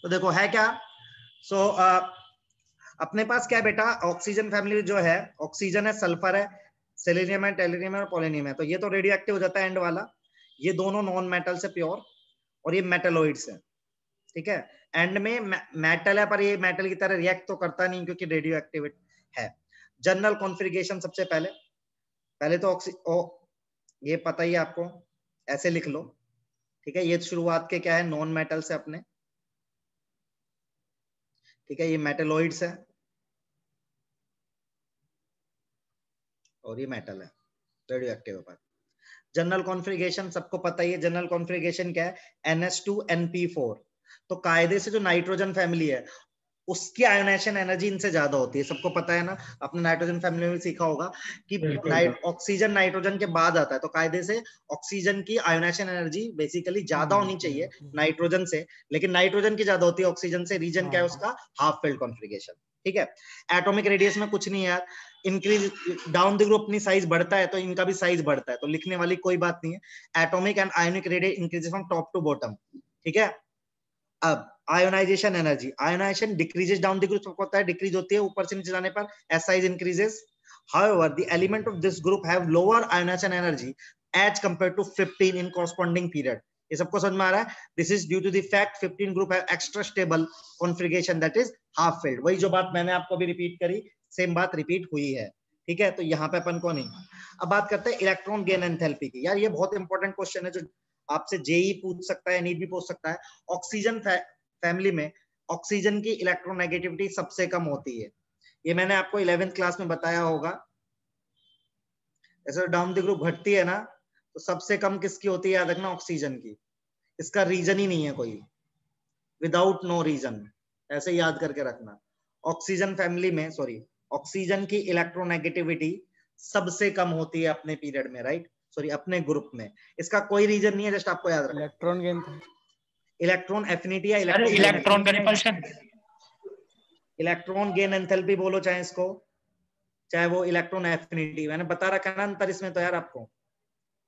तो देखो है क्या। सो अपने पास क्या है बेटा, ऑक्सीजन फैमिली जो है, ऑक्सीजन है, सल्फर है, सेलेनियम है, टेलिनियम है और पोलोनियम है। तो ये तो रेडियो एक्टिव हो जाता है एंड वाला। ये दोनों नॉन मेटल से प्योर, और ये मेटलॉइड्स है। ठीक है, एंड में मेटल है पर ये मेटल की तरह रिएक्ट तो करता नहीं क्योंकि रेडियो एक्टिव है। जनरल कॉन्फ़िगरेशन सबसे पहले, पहले तो ये पता ही है आपको, ऐसे लिख लो। ठीक है, ये शुरुआत के क्या है, नॉन मेटल से अपने। ठीक है, ये मेटलॉइड्स है और ये मेटल है, रेडियो एक्टिव है। जनरल कॉन्फ़िगरेशन सबको पता ही है। जनरल कॉन्फ़िगरेशन क्या है, NH2NP4। तो कायदे से जो नाइट्रोजन फैमिली है उसकी आयोनाइजेशन एनर्जी इनसे ज्यादा होती है, सबको पता है ना। आपने नाइट्रोजन फैमिली में सीखा होगा कि ऑक्सीजन नाइट्रोजन के बाद आता है, तो कायदे से ऑक्सीजन की आयोनाइजेशन एनर्जी बेसिकली ज्यादा होनी चाहिए नाइट्रोजन से, लेकिन नाइट्रोजन की ज्यादा होती है ऑक्सीजन से। रीजन क्या है उसका, हाफ फील्ड कॉन्फ़िगरेशन। ठीक है, एटॉमिक रेडियस में कुछ नहीं है यार, इंक्रीज डाउन द ग्रुप अपनी साइज बढ़ता है तो इनका भी साइज बढ़ता है, तो लिखने वाली कोई बात नहीं है। Atomic and ionic radius increases from top to bottom. ठीक है, अब ionization energy, ionization decreases down the group, सबको पता है डिक्रीज होती है ऊपर से नीचे जाने पर, as size increases. However the element of this group have lower ionization energy as compared to 15 in corresponding period. ये सबको समझ में आ रहा है। This is due to the fact 15 group have extra stable configuration that is half filled. वही जो बात मैंने आपको भी रिपीट करी, सेम बात रिपीट हुई है। ठीक है, तो यहाँ पे अपन को नहीं। अब बात करते हैं इलेक्ट्रॉन गेन एंथैल्पी की। यार ये बहुत इंपॉर्टेंट क्वेश्चन है जो आपसे जेई पूछ सकता है, नीट भी पूछ सकता है। ऑक्सीजन फैमिली में ऑक्सीजन की इलेक्ट्रोनेगेटिविटी सबसे कम होती है, ये मैंने आपको 11th क्लास में बताया होगा। जैसे डाउन द ग्रुप घटती है ना, तो सबसे कम किसकी होती है, याद रखना, ऑक्सीजन की। इसका रीजन ही नहीं है कोई, विदाउट नो रीजन, ऐसे याद करके रखना। ऑक्सीजन फैमिली में, सॉरी, ऑक्सीजन की इलेक्ट्रोनेगेटिविटी सबसे कम होती है अपने पीरियड में, राइट, सॉरी अपने ग्रुप में। इसका कोई रीजन नहीं है, जस्ट आपको याद रखना। इलेक्ट्रॉन गेन, इलेक्ट्रॉन एफिनिटी या इलेक्ट्रॉन का रिपल्शन, इलेक्ट्रॉन गेन एंथैल्पी बोलो चाहे इसको, चाहे वो इलेक्ट्रॉन एफिनिटी, मैंने बता रखा ना अंतर इसमें तो यार आपको।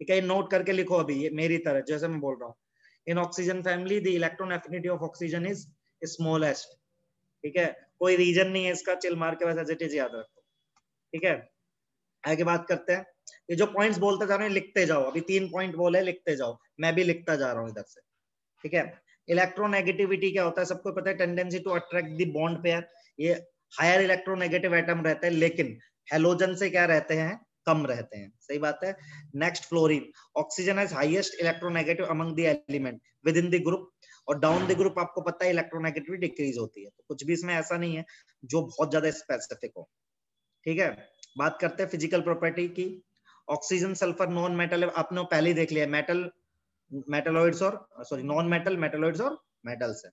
ठीक है, नोट करके लिखो अभी, ये मेरी तरह जैसे मैं बोल रहा हूँ। In oxygen family the electron affinity of oxygen is smallest. ठीक है, कोई रीजन नहीं है इसका, चिल मार के बस एज इट इज याद रखो। ठीक है, आगे बात करते हैं। ये जो पॉइंट्स बोलते जा रहे हैं लिखते जाओ, अभी 3 पॉइंट बोले, लिखते जाओ, मैं भी लिखता जा रहा हूँ इधर से। ठीक है, इलेक्ट्रोनेगेटिविटी क्या होता है सबको पता है, tendency to attract the bond pair. ये हायर इलेक्ट्रोनेगेटिव एटम रहते हैं, लेकिन हेलोजन से क्या रहते हैं, कम रहते हैं। सही बात है। Next, fluorine. Oxygen has highest electronegative among the element with in the group, और डाउन द ग्रुप आपको पता है इलेक्ट्रोनेगेटिविटी डिक्रीज होती है। तो कुछ भी इसमें ऐसा नहीं है जो बहुत ज्यादा स्पेसिफिक हो। ठीक है, बात करते हैं फिजिकल प्रॉपर्टी की। ऑक्सीजन सल्फर नॉन मेटल, आपने पहले ही देख लिया, मेटल मेटलॉइड्स और सॉरी नॉन मेटल मेटलॉइड्स और मेटल्स है।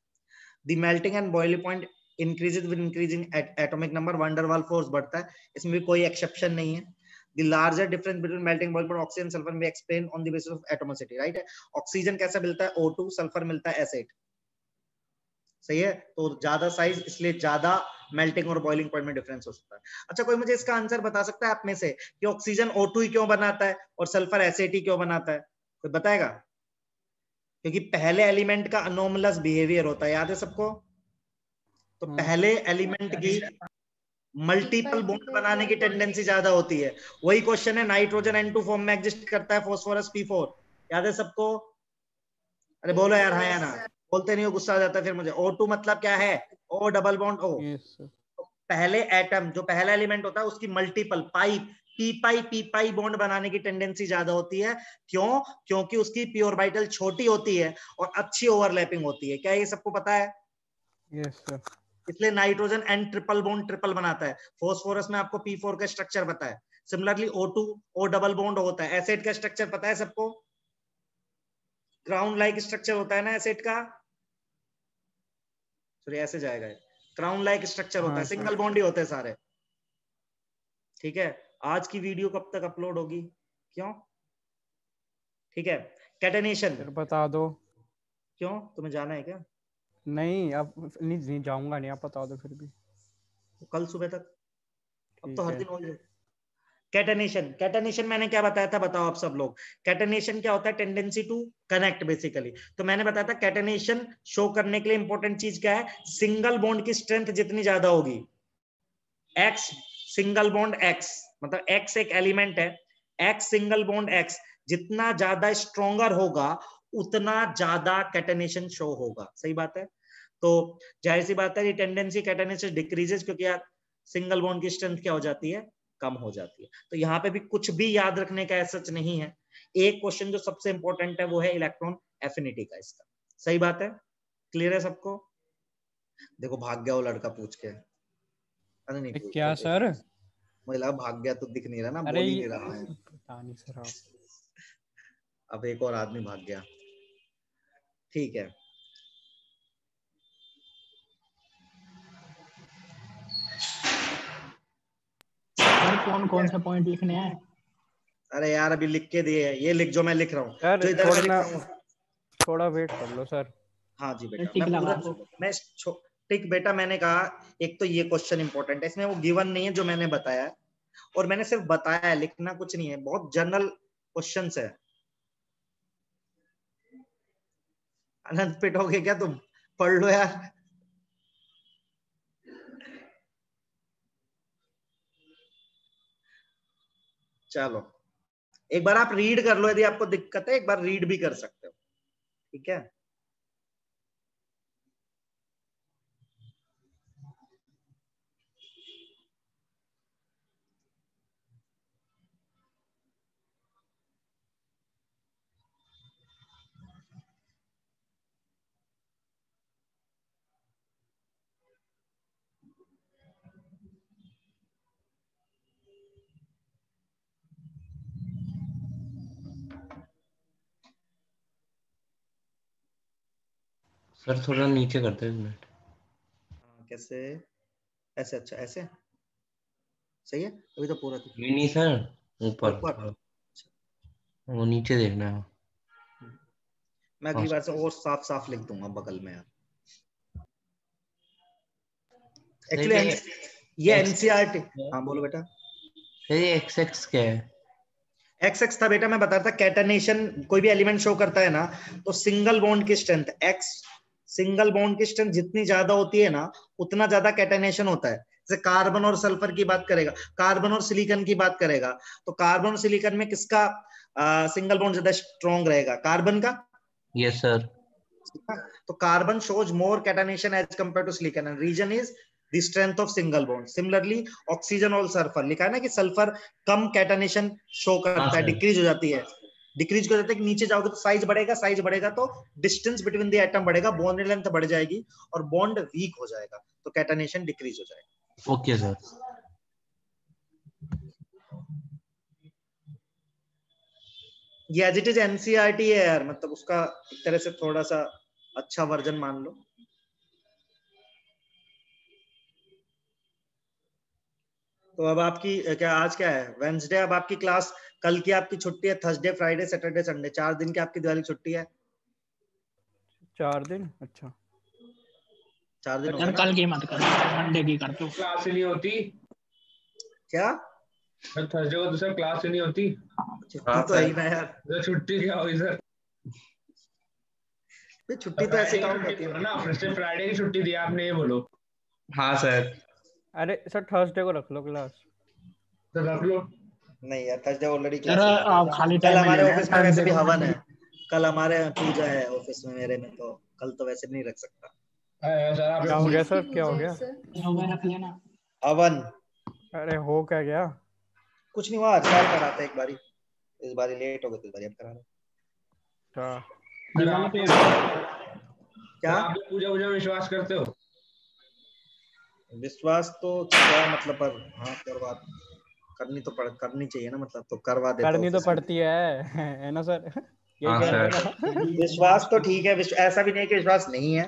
The melting and boiling point increases with increasing atomic number, van der Waals force बढ़ता है, इसमें भी कोई एक्सेप्शन नहीं है। The larger difference between melting boiling point oxygen sulphur में explain on the basis of atomicity, right है। Oxygen कैसे मिलता है, O2, सल्फर मिलता है S8। सही है, तो ज्यादा साइज इसलिए ज्यादा मेल्टिंग और बॉइलिंग पॉइंट में डिफरेंस हो सकता है। अच्छा, कोई मुझे इसका आंसर बता सकता है आप में से कि ऑक्सीजन O2 ही क्यों बनाता है और सल्फर S8 ही क्यों बनाता है, कोई बताएगा? क्योंकि पहले एलिमेंट का अनोमलस बिहेवियर होता है, याद है सबको। तो पहले एलिमेंट की मल्टीपल बॉन्ड बनाने की टेंडेंसी ज्यादा होती है। वही क्वेश्चन है, नाइट्रोजन N2 फॉर्म में एग्जिस्ट करता है, फास्फोरस P4, याद है सबको? अरे बोलो यार, हाँ या ना, बोलते नहीं हो, गुस्सा आ जाता है फिर मुझे। O2 मतलब क्या है, O डबल बॉन्ड O। पहले एटम, जो पहला एलिमेंट होता है उसकी मल्टीपल पी पाई बॉन्ड बनाने की टेंडेंसी ज्यादा होती है। क्यों? क्योंकि उसकी पी ऑर्बिटल छोटी होती है और अच्छी ओवरलैपिंग होती है। क्या ये सबको पता है? Yes sir. इसलिए nitrogen N triple bond triple बनाता है। फास्फोरस में आपको P4 का स्ट्रक्चर पता है। Similarly O2 O double bond होता है। एसिड का स्ट्रक्चर पता है सबको, क्राउन लाइक स्ट्रक्चर होता है ना एसिड का, सॉरी ऐसे जाएगा, क्राउन लाइक स्ट्रक्चर होता है, सिंगल बॉन्ड ही होते हैं सारे। ठीक है, आज की वीडियो कब तक अपलोड होगी, क्यों? ठीक है, कैटेनेशन बता दो। क्यों, तुम्हें जाना है क्या? नहीं, अब नहीं जाऊंगा नहीं, आप बता दो फिर भी। तो कल सुबह तक, अब तो हर दिन हो गया। कैटेनेशन, कैटेनेशन मैंने क्या बताया था, बताओ आप सब लोग। कैटेनेशन क्या होता है, टेंडेंसी टू कनेक्ट बेसिकली। तो मैंने बताया था कैटेनेशन शो करने के लिए इंपॉर्टेंट चीज क्या है, सिंगल बॉन्ड की स्ट्रेंथ जितनी ज्यादा होगी, एक्स सिंगल बॉन्ड एक्स, मतलब एक्स एक एलिमेंट है, एक्स सिंगल बॉन्ड एक्स जितना ज्यादा स्ट्रोंगर होगा उतना ज्यादा कैटेनेशन शो होगा। सही बात है। तो जाहिर सी बात है ये टेंडेंसी कैटेनेशन डिक्रीजेस, क्योंकि यार सिंगल बॉन्ड की स्ट्रेंथ क्या हो जाती है, कम हो जाती है। तो यहाँ पे भी कुछ भी याद रखने का सच नहीं है। एक क्वेश्चन जो सबसे इंपॉर्टेंट है वो है इलेक्ट्रॉन एफिनिटी का इसका। सही बात है, क्लियर है सबको। देखो भाग गया वो लड़का पूछ के, अरे नहीं क्या सर? मुझे लगा भाग गया, तो दिख नहीं रहा ना, अरे बोल ही नहीं रहा है। पता नहीं सर आप। अब एक और आदमी भाग गया, ठीक है। कौन कौन से पॉइंट लिखने हैं? अरे यार अभी लिख के दिए, ये लिख जो मैं लिख रहा हूँ, सर जो इधर मैं लिख रहा हूँ। थोड़ा वेट कर लो सर। हाँ जी बेटा, मैं पूरा मैं टिक बेटा, मैंने कहा एक तो ये क्वेश्चन इंपॉर्टेंट है, इसमें वो गिवन नहीं है जो मैंने बताया, और मैंने सिर्फ बताया है, लिखना कुछ नहीं है, बहुत जनरल क्वेश्चंस है। अनंत पिटोगे क्या तुम, पढ़ लो यार। चलो एक बार आप रीड कर लो, यदि आपको दिक्कत है एक बार रीड भी कर सकते हो, ठीक है। सर थोड़ा नीचे करते हैं मिनट। कैसे, ऐसे, अच्छा ऐसे सही है, अभी तो पूरा थी। नहीं सर, ऊपर ऊपर, वो नीचे देखना है। मैं अगली बार से और साफ साफ लिख दूंगा बगल में यार। एक्चुअली ये एनसीईआरटी, हाँ बोलो बेटा। ये एक्स एक्स क्या है? एक्स एक्स था बेटा, मैं बता रहा था कैटेनेशन कोई भी एलिमेंट शो करता है ना, तो सिंगल बॉन्ड की स्ट्रेंथ एक्स, सिंगल बॉन्ड की स्ट्रेंथ जितनी ज्यादा होती है ना उतना ज्यादा कैटेनेशन होता है। जैसे कार्बन और सल्फर की बात करेगा, कार्बन और सिलिकॉन की बात करेगा, तो कार्बन और सिलिकॉन में किसका सिंगल बॉन्ड ज्यादा स्ट्रॉन्ग रहेगा, कार्बन का। Yes sir. तो carbon shows more catenation as compared to silicon and reason is the strength of single bond. Similarly oxygen और सल्फर लिखा है ना कि सल्फर कम कैटेनेशन शो करता है, डिक्रीज हो जाती है, डिक्रीज हो जाता है कि नीचे जाओगे तो साइज बढ़ेगा, साइज बढ़ेगा तो डिस्टेंस बिटवीन द एटम बढ़ेगा, बॉन्ड लेंथ बढ़ जाएगी और बॉन्ड वीक हो जाएगा, तो कैटेनेशन डिक्रीज हो जाएगा। Okay sir. ये एज इट इज एनसीईआरटी है यार, मतलब उसका एक तरह से थोड़ा सा अच्छा वर्जन मान लो। तो अब आपकी क्या, आज क्या है, वेंसडे, अब आपकी क्लास कल की आपकी छुट्टी है, थर्सडे फ्राइडे सैटरडे संडे 4 दिन की आपकी दिवाली छुट्टी है। 4 दिन, अच्छा 4 दिन हो यार गए कल ना। की मत कर, मंडे की कर दो। क्लास ही नहीं होती क्या सर, थर्सडे को तो सर क्लास ही नहीं होती। छुट्टी तो है ही ना यार, सर छुट्टी क्या हुई सर? छुट्टी तो ऐसे काउंट होती छुट्टी है ना, फ्राइडे की छुट्टी दी आपने, ये बोलो। हाँ सर। अरे सर थर्सडे को रख लो क्लास। तो रख लो। नहीं यार, थर्सडे ऑलरेडी यार क्लास आप खाली कल टाइम में ले हमारे लें ऑफिस में वैसे थर्सडे भी को। हवन है, कल हमारे पूजा है ऑफिस में मेरे में, तो कल तो वैसे भी नहीं रख सकता। सर आप क्या हो गया सर, क्या हो गया? रख लेना। हवन अरे हो क्या गया? कुछ नहीं हुआ, हर साल कराते एक बारी, इस बारी लेट हो गए तो इस बारी अब करा रहे। सर आप क्या आप भी पूजा में विश्वास करते हो? विश्वास तो क्या मतलब, पर हाँ करवा करनी चाहिए ना, मतलब तो करवा देते करनी तो ऑफिस में। पड़ती है ना सर? ये हाँ कह रहे सर। ना। विश्वास तो ठीक है, ऐसा भी नहीं है कि विश्वास नहीं है,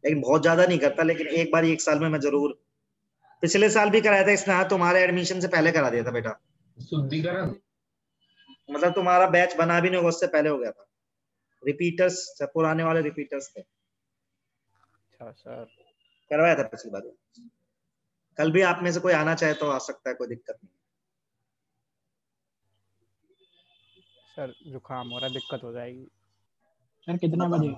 लेकिन बहुत ज्यादा नहीं करता, लेकिन एक बार एक साल में मैं जरूर, पिछले साल भी कराया था इसने, हाँ तुम्हारे एडमिशन से पहले करा दिया था बेटा, शुद्धिकरण। मतलब तुम्हारा बैच बना भी नहीं होगा उससे पहले हो गया था, रिपीटर्स पुराने वाले रिपीटर्स थे, अच्छा सर। करवाया था पिछली बार। कल भी आप में से कोई आना चाहे तो आ सकता है, कोई दिक्कत नहीं। सर जुकाम हो रहा है, दिक्कत हो जाएगी। सर कितने बजे?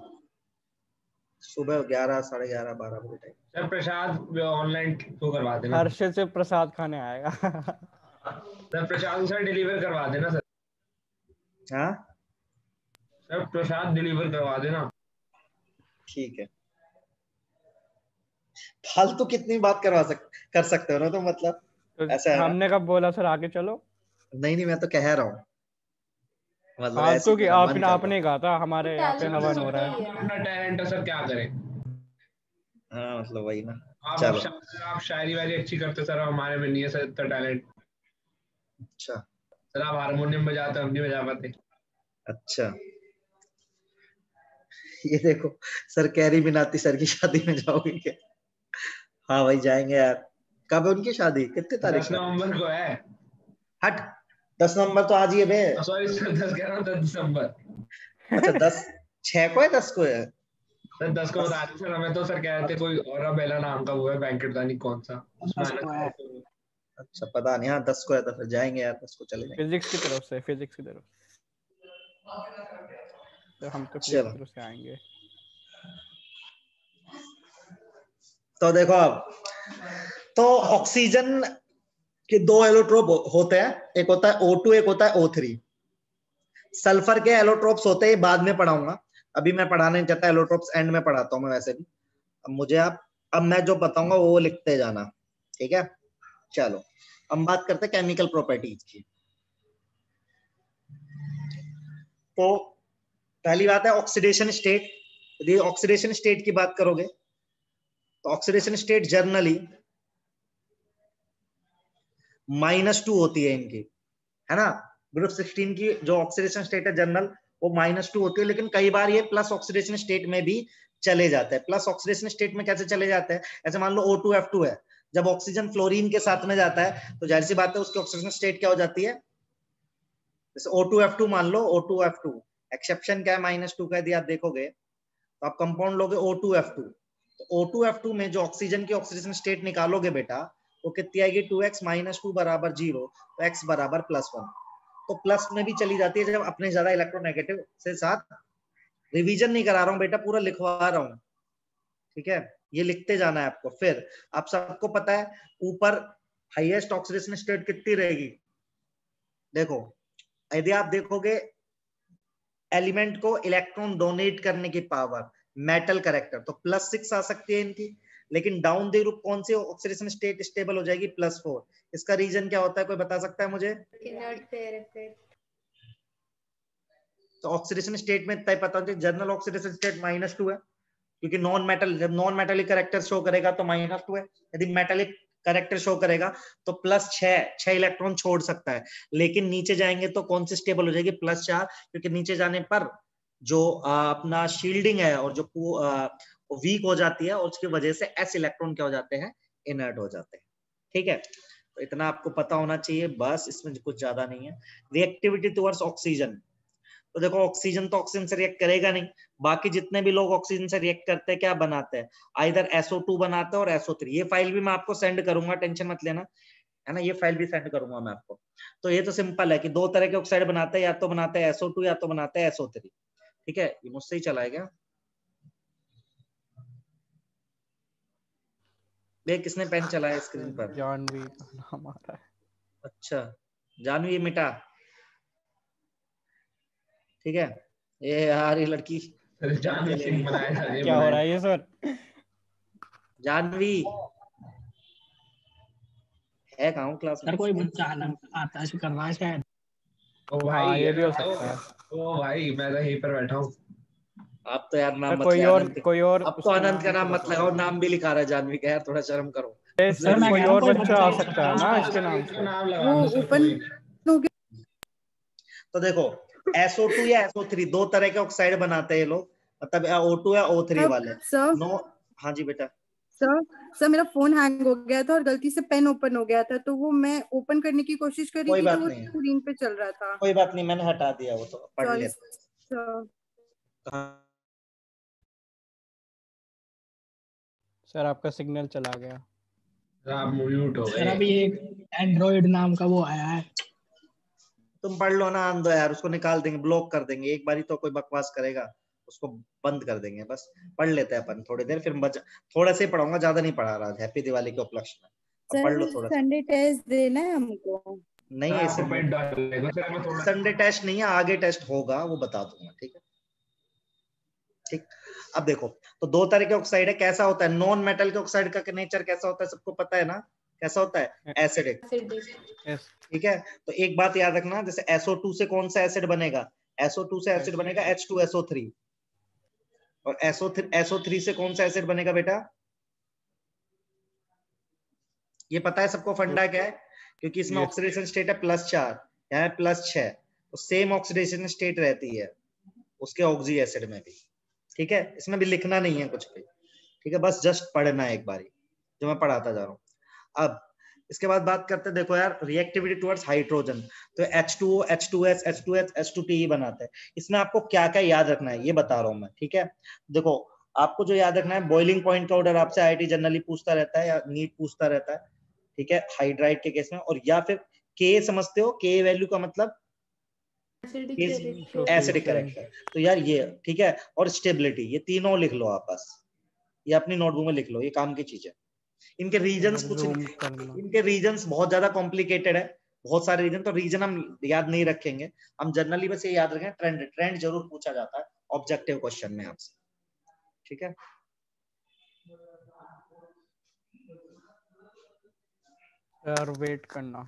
सुबह 11, 11:30, 12 बजे टाइम। सर प्रसाद ऑनलाइन तो करवा देना। हर्षद से प्रसाद खाने आएगा। सर प्रसाद सर डिलीवर करवा देना सर। हाँ सर प्रसाद डिलीवर करवा देना। ठीक है। फालतू कितनी बात कर सकते हो ना, तो मतलब तो ऐसा है ना? हमने कब बोला सर आगे चलो? नहीं नहीं, मैं तो कह रहा हूँ, मतलब ऐसे फालतू ही की मेरा मन आपने कर आपने रहा कहा था हमारे यहाँ पे हवन हो रहा है। अपना टैलेंट है सर, क्या करें। है। हाँ मतलब वही ना। आप चलो आप शायरी वायरी अच्छी करते सर, हमारे में नहीं है सर इतना टैलेंट। अच्छा सर आप हारमोनियम बजाते, हम नहीं बजा पाते। अच्छा। ये देखो, सर कैरी मिनाती सर की शादी में जाओगे क्या? हाँ भाई जाएंगे यार। कब है उनकी शादी, कितने तारीख 10 को? नवंबर को है। हट, 10 नवंबर तो आज ही है बे। सॉरी सर, 10 कह रहा हूँ, 10 दिसंबर। अच्छा 10/6 को है, 10 को है? सर 10 को बता रहे सर, हमें तो सर कह रहे थे कोई और बेला नाम का वो है बैंकेट, पता नहीं कौन सा, उसमें 10 आना को है। चाहिए। अच्छा पता नहीं, हाँ 10 को है तो फिर जाएंगे यार, 10 को चले जाएंगे। फिजिक्स की तरफ से, फिजिक्स की तरफ तो हम तो फिजिक्स चलो की तरफ से आएंगे। तो देखो अब, तो ऑक्सीजन के दो एलोट्रोप होते हैं, एक होता है O2, एक होता है O3। सल्फर के एलोट्रोप्स होते हैं, बाद में पढ़ाऊंगा, अभी मैं पढ़ाने नहीं चाहता, एलोट्रोप्स एंड में पढ़ाता हूं मैं वैसे भी। अब मुझे अब मैं जो बताऊंगा वो लिखते जाना, ठीक है? चलो हम बात करते हैं केमिकल प्रॉपर्टीज की। तो पहली बात है ऑक्सीडेशन स्टेट। यदि ऑक्सीडेशन स्टेट की बात करोगे तो ऑक्सीडेशन स्टेट जर्नली -2 होती है इनकी, है ना? ग्रुप 16 की जो ऑक्सीडेशन स्टेट है जनरल, वो -2 होती है, लेकिन कई बार ये प्लस ऑक्सीडेशन स्टेट में भी चले जाते हैं। प्लस ऑक्सीडेशन स्टेट में कैसे चले जाते हैं? ऐसे मान लो O2F2 है, जब ऑक्सीजन फ्लोरीन के साथ में जाता है तो जाहिर सी बात है उसकी ऑक्सीडेशन स्टेट क्या हो जाती है? जैसे O2F2 मान लो, O2F2 एक्सेप्शन क्या है, -2 का। यदि आप देखोगे तो आप कंपाउंड लोगे O2F2, तो O2F2 में जो ऑक्सीजन की ऑक्सीडेशन स्टेट निकालोगे बेटा, वो कितनी आएगी? 2x - 2 = 0, तो x = +1। तो प्लस में भी चली जाती है जब अपने ज्यादा इलेक्ट्रोनेगेटिव से साथ। रिवीजन नहीं करा रहा हूं बेटा, पूरा लिखवा रहा हूं, ठीक है? ये लिखते जाना है आपको। फिर आप सबको पता है ऊपर हाईएस्ट ऑक्सीडेशन स्टेट कितनी रहेगी? देखो यदि आप देखोगे एलिमेंट को इलेक्ट्रॉन डोनेट करने की पावर, मेटल करेक्टर, तो +6 आ सकती है इनकी, लेकिन डाउन द ग्रुप कौन सी ऑक्सीडेशन स्टेट स्टेबल हो जाएगी? +4। इसका रीजन क्या होता है, कोई बता सकता है मुझे? Inert pair effect. तो ऑक्सीडेशन स्टेट में तय पता है, जनरल ऑक्सीडेशन स्टेट -2 है, क्योंकि नॉन मेटल, जब नॉन मेटेलिक करेक्टर शो करेगा तो -2 है। यदि मेटेलिक करेक्टर शो करेगा तो +6 इलेक्ट्रॉन छोड़ सकता है, लेकिन नीचे जाएंगे तो कौन सी स्टेबल हो जाएगी? +4, क्योंकि नीचे जाने पर जो अपना शील्डिंग है और जो वीक हो जाती है, और उसकी वजह से S इलेक्ट्रॉन क्या हो जाते हैं? इनर्ट हो जाते हैं, ठीक है? तो इतना आपको पता होना चाहिए बस, इसमें कुछ ज्यादा नहीं है। रिएक्टिविटी टुवर्ड्स ऑक्सीजन, तो देखो ऑक्सीजन तो ऑक्सीजन से रिएक्ट करेगा नहीं, बाकी जितने भी लोग ऑक्सीजन से रिएक्ट करते हैं क्या बनाते हैं? आइदर SO2 बनाते हैं और SO3। ये फाइल भी मैं आपको सेंड करूंगा, टेंशन मत लेना, है ना? ये फाइल भी सेंड करूंगा मैं आपको। तो ये तो सिंपल है कि दो तरह के ऑक्साइड बनाते हैं, या तो बनाते हैं SO2 या तो बनाते हैं SO3, ठीक है? ये मुझसे ही चलाएगा। देख किसने पेन चलाया स्क्रीन पर? जानवी का नाम आ रहा है। अच्छा जानवी मिटा, ठीक है? ये यार ये लड़की सर जानवी सिंह बनाया जा रही है, क्या हो रहा बनाया। है ये सर? जानवी है कहाँ क्लास में? सर कोई बच्चा अलग आता से कर रहा है शायद। ओ हाँ भाई ये भी हो तो, सकता है। ओ भाई मैं तो यहीं पर बैठा हूँ। आप तो यार नाम मत कोई ले और अनंत, कोई और अब तो उसके अनंत का नाम से नाम मत बताओ। लगाओ, नाम भी लिखा रहा है जानवी का, यार थोड़ा शर्म करो। सर मैं कोई कह रहा हूँ और कोई बच्चा आ बच्चा सकता है ना इसके नाम इसका से। नाम लगा वो दो सर ओपन कोई। हो गया। तो देखो SO2 या SO3 दो तरह के ऑक्साइड बनाते हैं ये लोग, मतलब O2 या O3 वाले। सर नो हाँ जी बेटा। सर सर मेरा फोन हैंग हो गया था और गलती से पेन ओपन हो गया था, तो वो मैं ओपन करने की कोशिश कर रही कोई थी तो बात वो नहीं है, स्क्रीन पे चल रहा था। कोई बात नहीं, मैंने हटा दिया, वो तो पढ़ सॉरी लेते। सर। सर आपका सिग्नल चला गया। आप म्यूट हो सर गए। अभी एक एंड्रॉइड नाम का वो आया है। तुम पढ़ लो ना, आन दो यार, उसको निकाल देंगे, ब्लॉक कर देंगे, एक बारी तो कोई बकवास करेगा उसको बंद कर देंगे। बस पढ़ लेते हैं अपन थोड़ी देर, फिर थोड़ा से ही पढ़ाऊंगा, ज्यादा नहीं पढ़ा रहा। हैप्पी दिवाली के उपलक्ष्य में अब पढ़ लो सर थोड़ा। संडे टेस्ट देना है हमको। नहीं है आपको पेट डालेगा सर, मैं थोड़ा संडे टेस्ट नहीं है, आगे टेस्ट होगा, वो बता दूंगा। ठीक है, ठीक। अब देखो, तो दो तरह के ऑक्साइड है। कैसा होता है नॉन मेटल के ऑक्साइड का नेचर कैसा होता है, सबको पता है ना, कैसा होता है? एसिडिक। यस ठीक है, तो एक बात याद रखना, जैसे SO2 से कौन सा एसिड बनेगा? SO2 से एसिड बनेगा H2SO3। और SO3 से कौन सा एसिड बनेगा बेटा? ये पता है सबको फंडा क्या है? क्योंकि इसमें Yes. ऑक्सीडेशन स्टेट है +4, यहाँ है +6, तो सेम ऑक्सीडेशन स्टेट रहती है उसके ऑक्सी एसिड में भी। ठीक है, इसमें भी लिखना नहीं है कुछ भी। ठीक है, बस जस्ट पढ़ना है एक बारी, जो मैं पढ़ाता जा रहा हूँ। अब इसके बाद बात करते हैं, देखो यार, रिएक्टिविटी टुवर्ड्स हाइड्रोजन, तो H2O, H2S, H2H, H2PE बनाते हैं। इसमें आपको क्या क्या याद रखना है ये बता रहा हूँ मैं। ठीक है, देखो आपको जो याद रखना है, बॉइलिंग पॉइंट का ऑर्डर आपसे IIT जनरली पूछता रहता है या नीट पूछता रहता है। ठीक है, हाइड्राइड के केस में, और या फिर K समझते हो, K वैल्यू का मतलब एसिडिक कैरेक्टर। तो यार ये ठीक है, और स्टेबिलिटी, ये तीनों लिख लो आप बस, ये अपनी नोटबुक में लिख लो, ये काम की चीज है। इनके रीजन्स कुछ Zoom करना। इनके रीजन्स बहुत ज्यादा कॉम्प्लिकेटेड है, बहुत सारे रीजन, तो रीजन हम याद नहीं रखेंगे, हम जनरली बस ये याद रखें, ट्रेंड जरूर पूछा जाता है ऑब्जेक्टिव क्वेश्चन में आपसे। ठीक है, सर वेट करना।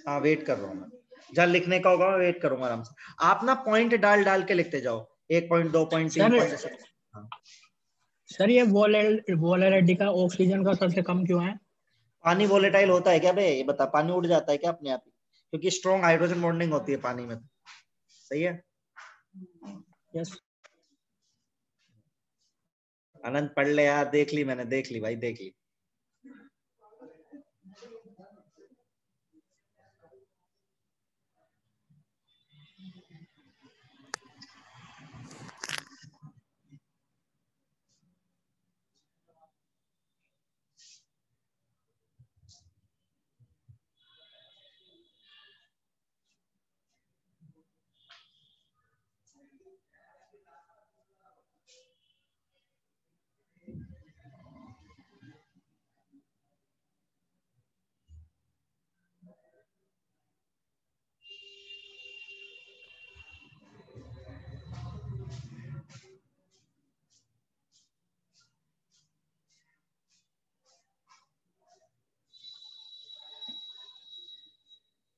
हाँ वेट कर रहा हूँ मैं, जहाँ लिखने का होगा वेट करूंगा आराम से। आप ना पॉइंट डाल डाल के लिखते जाओ, 1 पॉइंट 2 पॉइंट 3 सर पॉइंट। हाँ, सर ये वोलेटिलिटी का ऑक्सीजन का सबसे कम क्यों है? पानी वोलेटाइल होता है क्या बे? ये बता, पानी उड़ जाता है क्या अपने आप ही? क्योंकि स्ट्रॉन्ग हाइड्रोजन बॉन्डिंग होती है पानी में। सही है, यस। आनंद पढ़ ले यार, देख ली मैंने, देख ली भाई, देख ली।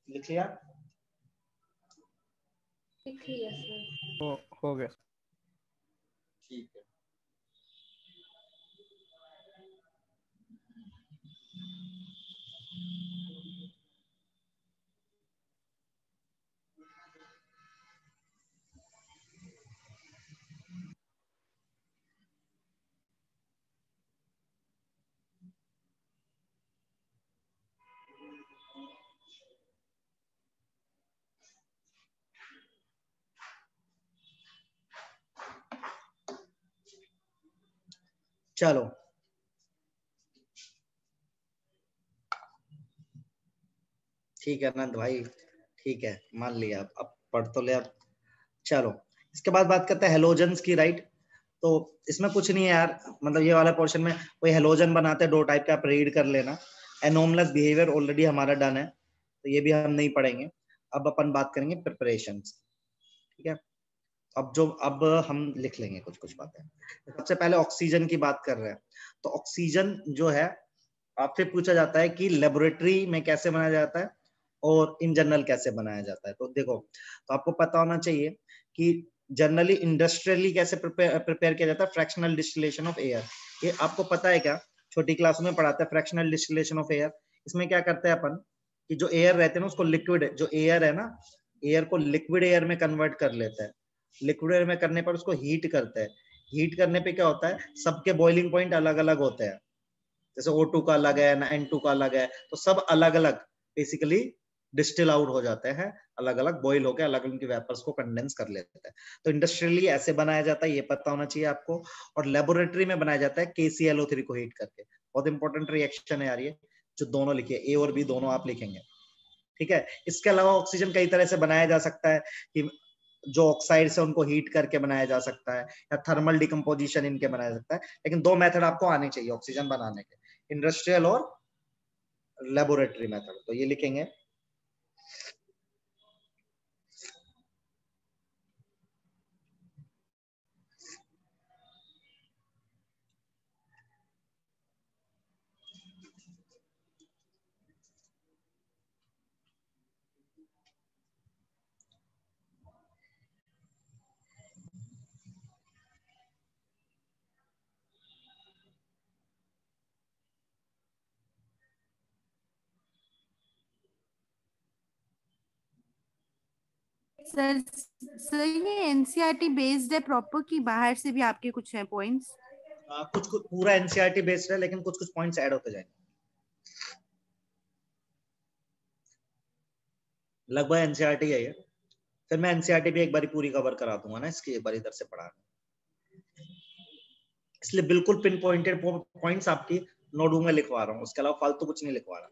लिख लिया? हो गया। ठीक है, चलो ठीक है अनंत भाई, ठीक है, मान लिया। अब पढ़ तो ले अब। चलो इसके बाद बात करते हैं हेलोजन्स की, राइट। तो इसमें कुछ नहीं है यार, मतलब ये वाला पोर्शन में कोई हेलोजन बनाते हैं 2 टाइप के, आप रीड कर लेना। एनोमलस बिहेवियर ऑलरेडी हमारा डन है, तो ये भी हम नहीं पढ़ेंगे। अब अपन बात करेंगे प्रिपरेशंस। ठीक है, अब हम लिख लेंगे कुछ कुछ बातें। सबसे पहले ऑक्सीजन की बात कर रहे हैं, तो ऑक्सीजन जो है आपसे पूछा जाता है कि लेबोरेटरी में कैसे बनाया जाता है और इन जनरल कैसे बनाया जाता है। तो देखो, तो आपको पता होना चाहिए कि जनरली इंडस्ट्रियली कैसे प्रिपेयर किया जाता है, फ्रैक्शनल डिस्टिलेशन ऑफ एयर। ये आपको पता है क्या? छोटी क्लासों में पढ़ाते हैं फ्रैक्शनल डिस्टिलेशन ऑफ एयर। इसमें क्या करते हैं अपन कि जो एयर रहते हैं ना, उसको लिक्विड, जो एयर है ना, एयर को लिक्विड एयर में कन्वर्ट कर लेते हैं। लिक्विड एयर में करने पर उसको हीट करते हैं। हीट करने पे क्या होता है, सबके बॉइलिंग पॉइंट अलग अलग होते हैं। जैसे O2 का अलग है ना, N2 का अलग है, तो सब अलग अलग बेसिकली डिस्टिल आउट हो जाते हैं, अलग अलग बॉइल होकर अलग अलग की वेपर्स को कंडेंस कर लेते हैं। तो इंडस्ट्रियली ऐसे बनाया जाता है, ये पता होना चाहिए आपको। और लेबोरेटरी में बनाया जाता है KClO3 को हीट करके। बहुत इंपॉर्टेंट रिएक्शन है यार ये, जो दोनों लिखिए, A और B दोनों आप लिखेंगे। ठीक है। इसके अलावा ऑक्सीजन कई तरह से बनाया जा सकता है कि जो ऑक्साइड से उनको हीट करके बनाया जा सकता है या थर्मल डिकम्पोजिशन इनके बनाया जा सकता है, लेकिन दो मेथड आपको आने चाहिए ऑक्सीजन बनाने के, इंडस्ट्रियल और लेबोरेटरी मेथड। तो ये लिखेंगे सर सर ये एनसीईआरटी बेस्ड है प्रॉपर कि बाहर से भी आपके कुछ है पॉइंट्स? कुछ कुछ पूरा एनसीईआरटी बेस्ड है, लेकिन कुछ कुछ पॉइंट्स ऐड होते जाएंगे। लगभग एनसीईआरटी है ये। फिर मैं एनसीईआरटी भी एक बारी पूरी कवर करा दूंगा ना इसकी, एक बार इधर से पढ़ा, इसलिए बिल्कुल पिन पॉइंटेड पॉइंट्स आपकी नोटबुक में लिखवा रहा हूँ, उसके अलावा फालतू कुछ नहीं लिखवा रहा।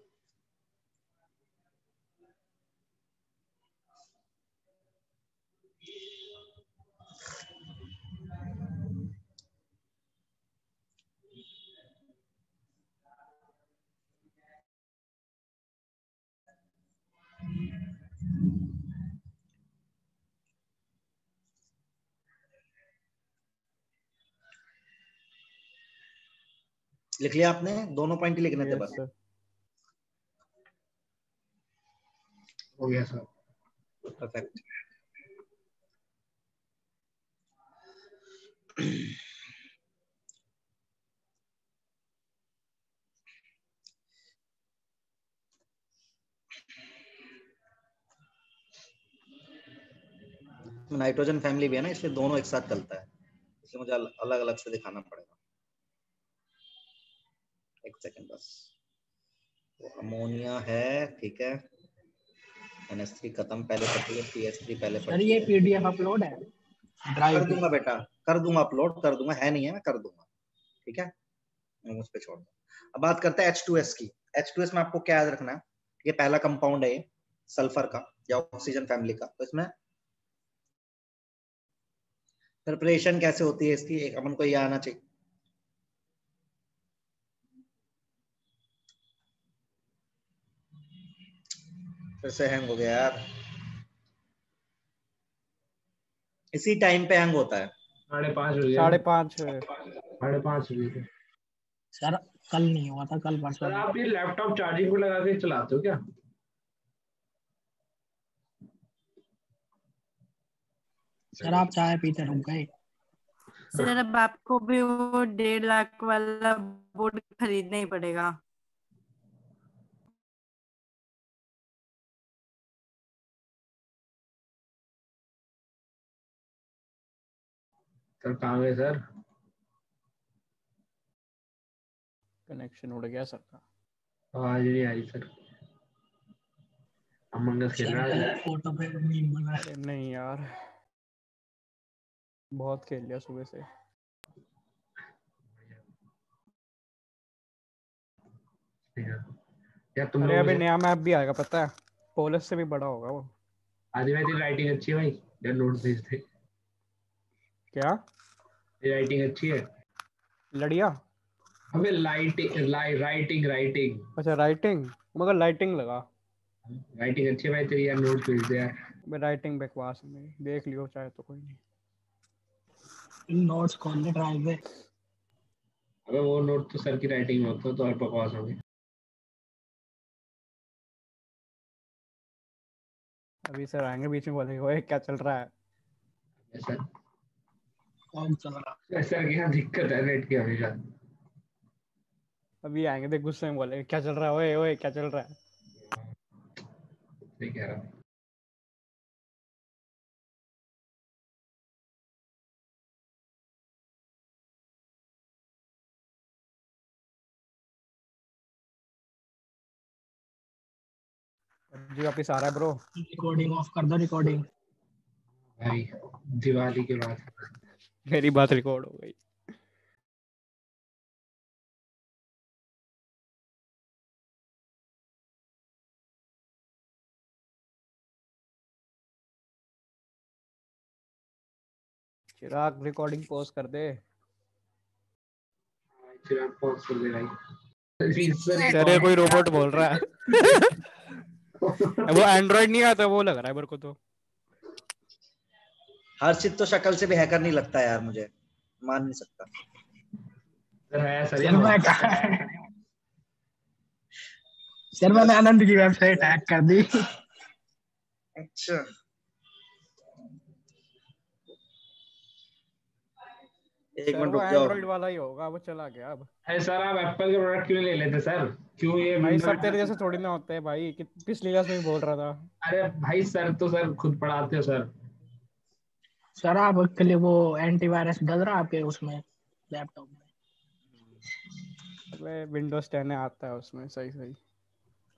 लिख लिया आपने? दोनों पॉइंट ही लिखने थे बस। हो गया सर। परफेक्ट। नाइट्रोजन फैमिली भी है ना, इसलिए दोनों एक साथ चलता है, इसलिए मुझे अलग अलग से दिखाना पड़ेगा। एक सेकंड बस। तो अमोनिया है, ठीक है, NH3 खत्म, पहले पढ़ी है, CH3 पहले सर पढ़ी ये है। पीडीएफ अपलोड है ड्राइव कर पे? दूंगा बेटा, कर दूंगा, अपलोड कर दूंगा, है नहीं है मैं कर दूंगा, ठीक है, मैं उस पे छोड़ दूंगा। अब बात करते हैं H2S की। H2S में आपको क्या याद रखना है, ये पहला कंपाउंड है ये सल्फर का या ऑक्सीजन फैमिली का। तो इसमें प्रिपरेशन कैसे होती है इसकी, एक अपन को ये आना चाहिए। फिर से हैंग हो गया यार, इसी टाइम पे हैंग होता है। 5:30 बजे। 5:30 5:30 बजे। सर कल नहीं हुआ था, कल परसों सर नहीं। आप ये लैपटॉप चार्जिंग पे लगा के चलाते हो क्या? सर आप चाय पीते रुक गए। सर अब आपको भी वो 1.5 लाख वाला बोर्ड खरीदना ही पड़ेगा। सर कहाँ गए सर? कनेक्शन उड़ गया सबका। आवाज नहीं आ रही सर। अमंग अस खेल रहा है। फोटो पे मीम बना है। अरे नहीं यार, बहुत खेल लिया सुबह से। या तुम अरे लोग अभी मुझे नया मैप भी आएगा पता है, पोलिस से भी बड़ा होगा वो। आज मेरी राइटिंग अच्छी है भाई, या नोट भेज दे। क्या मेरी राइटिंग अच्छी है। लड़िया? अबे राइटिंग राइटिंग अच्छा राइटिंग, मगर लाइटिंग लगा। राइटिंग अच्छी है भाई तेरी, यार नोट भेज दे यार। राइटिंग बकवास में देख लियो चाहे तो, कोई नहीं। नोट्स खोल ले ड्राइव पे। अबे वो नोट तो सर की राइटिंग में होता तो और बकवास हो गई। अभी सर आएंगे बीच में, बोलेंगे ओए क्या चल रहा है। सर कौन चल रहा? सर की यहाँ दिक्कत है नेट की हमेशा। अभी आएंगे देख, गुस्से में बोलेंगे क्या चल रहा है, ओए ओए क्या चल रहा है। सही कह रहा हूँ। जी वापिस आ रहा है ब्रो। रिकॉर्डिंग ऑफ कर दो, रिकॉर्डिंग। भाई दिवाली के बाद मेरी बात रिकॉर्ड हो गई। चिराग रिकॉर्डिंग पॉज कर दे। चिराग पॉज कर दे भाई। तेरे कोई रोबोट बोल रहा है। वो एंड्रॉइड नहीं आता, वो लग रहा है मेरे को तो। हर्षित तो शक्ल से भी हैकर नहीं लगता यार, मुझे मान नहीं सकता। सर मैंने आनंद की वेबसाइट हैक कर दी। अच्छा, एक मिनट रुक जाओ। एंड्रॉइड वाला ही होगा, वो चला गया अब। अरे सर आप एप्पल के प्रोडक्ट क्यों नहीं ले लेते सर? क्यों ये भाई सब तेरे जैसे थोड़ी ना होते हैं भाई, पिछली क्लास में भी बोल रहा था। अरे भाई सर तो सर खुद पढ़ाते हो सर। सर आपके लिए वो एंटीवायरस डल रहा है आपके उसमें लैपटॉप में? अबे विंडोज 10 आता है उसमें, सही सही।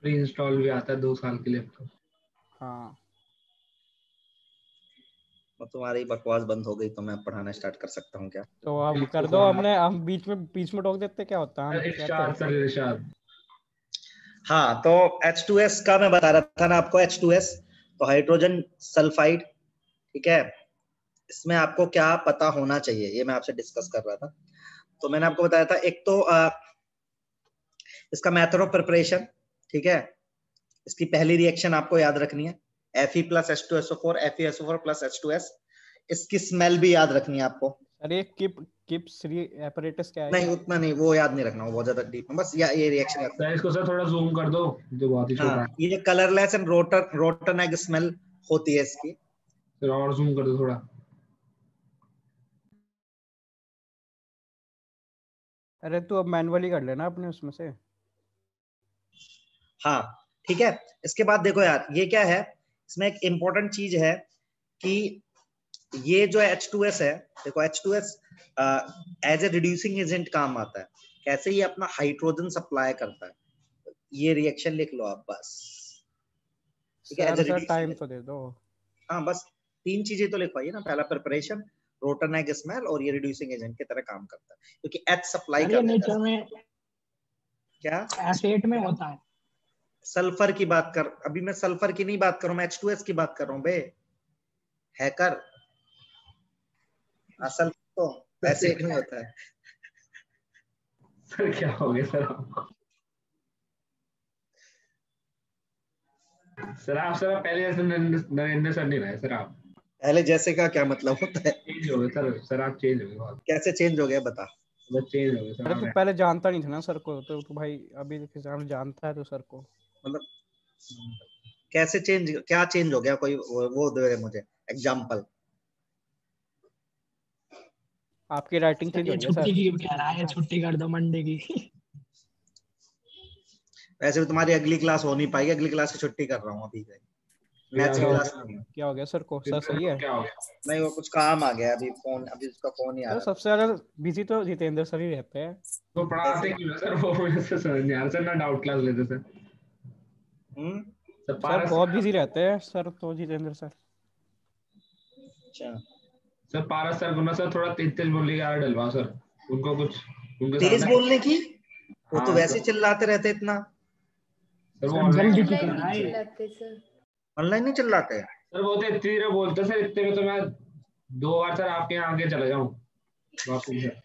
प्री इंस्टॉल भी आता है 2 साल के लिए तो। हाँ तो तुम्हारी बकवास बंद हो गई तो मैं पढ़ाना स्टार्ट कर सकता हूँ क्या? तो अब कर दो। हम बीच में टोक देते, क्या होता है? इरशाद सर, इरशाद। हाँ, तो H2S का मैं बता रहा था ना आपको। H2S तो हाइड्रोजन सल्फाइड, ठीक है। इसमें आपको क्या पता होना चाहिए ये मैं आपसे डिस्कस कर रहा था। तो मैंने आपको बताया था, एक तो इसका मेथड ऑफ प्रिपरेशन, ठीक है। इसकी पहली रिएक्शन आपको याद रखनी है, Fe plus H2SO4, FeSO4 plus H2S। इसकी स्मेल भी याद रखनी है आपको। अरे किप्स एपरेटस क्या है? नहीं उतना नहीं, वो याद नहीं रखना, वो बहुत ज्यादा डीप है। बस ये रिएक्शन याद। सर इसको सर थोड़ा जूम कर दो, जो बहुत ही छोटा है। ये colourless and rotten egg smell होती है इसकी। सर और जूम कर दो थोड़ा। अरे तू अब मैनुअली कर लेना अपने उसमें से। हाँ ठीक है। इसके बाद देखो यार, ये क्या है, इसमें एक इंपॉर्टेंट चीज है कि ये जो H2S है, देखो H2S as a reducing agent काम आता है। कैसे? ये अपना हाइड्रोजन सप्लाई करता है। ये रिएक्शन लिख लो आप बस, ठीक है। सर टाइम तो दे दो। हाँ बस 3 चीजें तो लिखवाइए ना। पहला प्रिपरेशन, रोटन एग स्मेल, और ये रिड्यूसिंग एजेंट की तरह काम करता है क्योंकि H सप्लाई ये नेचर में क्या एसिड में होता है। सल्फर की बात कर, अभी मैं सल्फर की नहीं बात कर रहा हूँ, मैं H2S की बात कर रहा हूँ बे हैकर। असल तो एसिड में होता है। सर क्या हो गया सर आपको? सर आप पहले जैसे नरेंद्र सर नहीं रहे सर आप। पहले जैसे का क्या मतलब होता है? चेंज हो गए सर आप चेंज हो गए बहुत। कैसे चेंज हो गया बता? बस चेंज हो गए सर। अरे तू पहले जानता नहीं था ना सर को, तो भाई अभी किसान जानता है तो सर को। मतलब कैसे चेंज, क्या चेंज हो गया? कोई वो दे मुझे एग्जांपल। आपकी राइटिंग चेंज हो गई छुट्टी सर। की कह रहा है, छुट्टी कर दो मंडे की। वैसे भी तुम्हारी अगली क्लास हो नहीं पाएगी, अगली क्लास की छुट्टी कर रहा हूँ अभी। मैथ्स की क्लास नहीं है। क्या हो गया सर को? सर सही है? क्या हो गया? नहीं वो कुछ काम आ गया अभी, फोन, अभी उसका फोन ही आ तो रहा है। सबसे ज्यादा बिजी तो जितेंद्र सर ही रहते हैं। तो पढ़ाते क्यों है सर वो? मुझे से समझ नहीं आ रहा सर, ना डाउट क्लास लेते सर। सर पारस बहुत बिजी रहते हैं सर तो, जितेंद्र सर। अच्छा सर पारस सर को ना सर थोड़ा तेज तेज बोलने की आदत डलवा सर। उनको कुछ उनके तेज सामने बोलने की, वो तो हाँ, वैसे चिल्लाते रहते इतना। सर वो जल्दी ऑनलाइन की कह रहा है। ऑनलाइन नहीं चिल्लाते? सर वो तो इतनी देर बोलते सर, इतने में तो मैं 2 बार सर आपके यहाँ आगे चला जाऊँ वापस सर।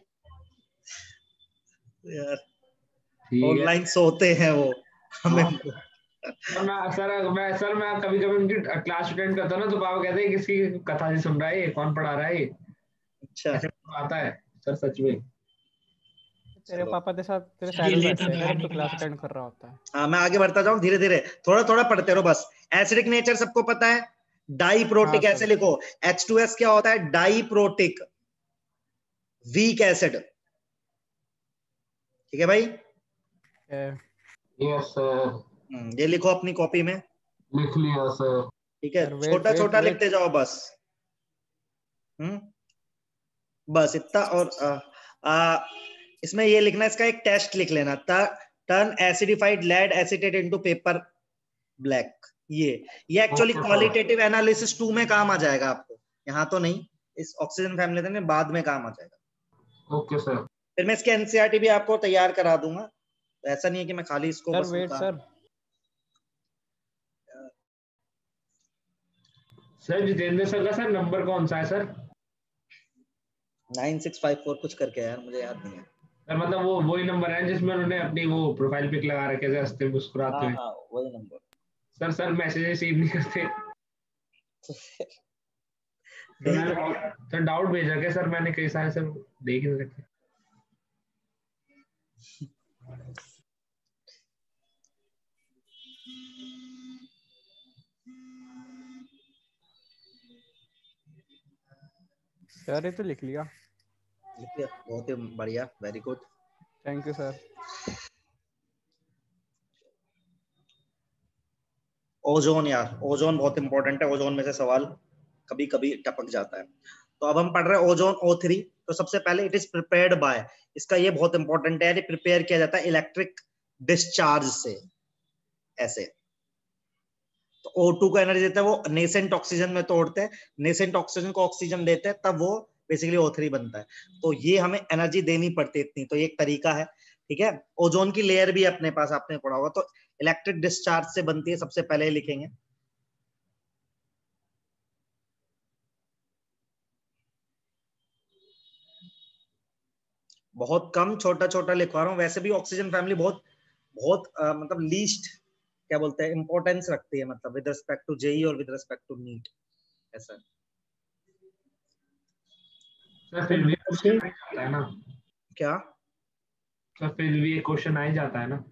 यार ठीक है ऑनलाइन सोते हैं वो हमें। सर मैं कभी कभी उनकी क्लास अटेंड करता हूँ ना, तो पापा कहते हैं किसकी कथा जी सुन रहा है ये, कौन पढ़ा रहा है ये। अच्छा ऐसे आता है सर सच में। तेरे पापा के साथ तेरे सर साइड ये में लेता बैठते तो हैं है जब नहीं तो क्लास क्लास। अटेंड कर रहा होता है। हाँ मैं आगे बढ़ता जाऊं धीरे धीरे, थोड़ा थोड़ा पढ़ते रहो बस। एसिडिक नेचर सबको पता है, डाइप्रोटिक हाँ, ऐसे लिखो। H2S क्या होता है? डाइप्रोटिक वीक एसिड, ठीक है भाई? Yes sir. ये लिखो अपनी कॉपी में, लिख लिया सर। ठीक है। सर वेट छोटा वेट छोटा वेट। लिखते जाओ बस। बस इतना। और इसमें ये लिखना, इसका एक टेस्ट लिख लेना, turn acidified lead acetate into paper black. ये एक्चुअली क्वालिटेटिव एनालिसिस 2 में काम आ जाएगा आपको, यहाँ तो नहीं। इस ऑक्सीजन फैमिली में बाद में काम आ जाएगा। Okay sir. फिर मैं इसके एनसीईआरटी भी आपको तैयार करा दूंगा, तो ऐसा नहीं है कि मैं खाली इसको सर बस wait sir. Sir Jitendra sir का सर नंबर कौन सा है सर? 9654 कुछ करके यार, मुझे याद नहीं है। सर मतलब वो वही नंबर है जिसमें उन्होंने अपनी वो प्रोफाइल पिक लगा रखे थे हंसते मुस्कुराते हुए। हाँ वही नंबर। सर मैसेज रिसीव नहीं करते। सर डाउट भेज रखे सर, मैंने कई सारे सर देख ही नहीं रखे। सर ये तो लिख लिया। बहुत ही बढ़िया, very good, thank you sir. Ozone यार, ओजोन बहुत इंपॉर्टेंट है, ओजोन में से सवाल कभी कभी टपक जाता है। तो अब हम पढ़ रहे हैं ओजोन O3। तो सबसे पहले इट इज प्रिपेयर्ड बाय, इसका ये बहुत इंपॉर्टेंट है, प्रिपेयर किया जाता है इलेक्ट्रिक डिस्चार्ज से, ऐसे। तो O2 को एनर्जी देता है, वो नेसेंट ऑक्सीजन में तोड़ते हैं, नेसेंट ऑक्सीजन को ऑक्सीजन देते हैं, तब वो बेसिकली O3 बनता है। तो ये हमें एनर्जी देनी पड़ती है इतनी, तो ये एक तरीका है, ठीक है। ओजोन की लेयर भी अपने पास आपने पढ़ा होगा, तो इलेक्ट्रिक डिस्चार्ज से बनती है, सबसे पहले लिखेंगे। बहुत कम छोटा छोटा लिखवा रहा हूँ, वैसे भी ऑक्सीजन फैमिली बहुत बहुत मतलब लीस्ट क्या बोलते हैं इंपॉर्टेंस रखती है, मतलब विद रिस्पेक्ट टू जेई और विद रिस्पेक्ट टू नीट, ऐसा। सर फिर भी क्वेश्चन आ जाता है ना? क्या? सर फिर भी एक क्वेश्चन आ ही जाता है ना?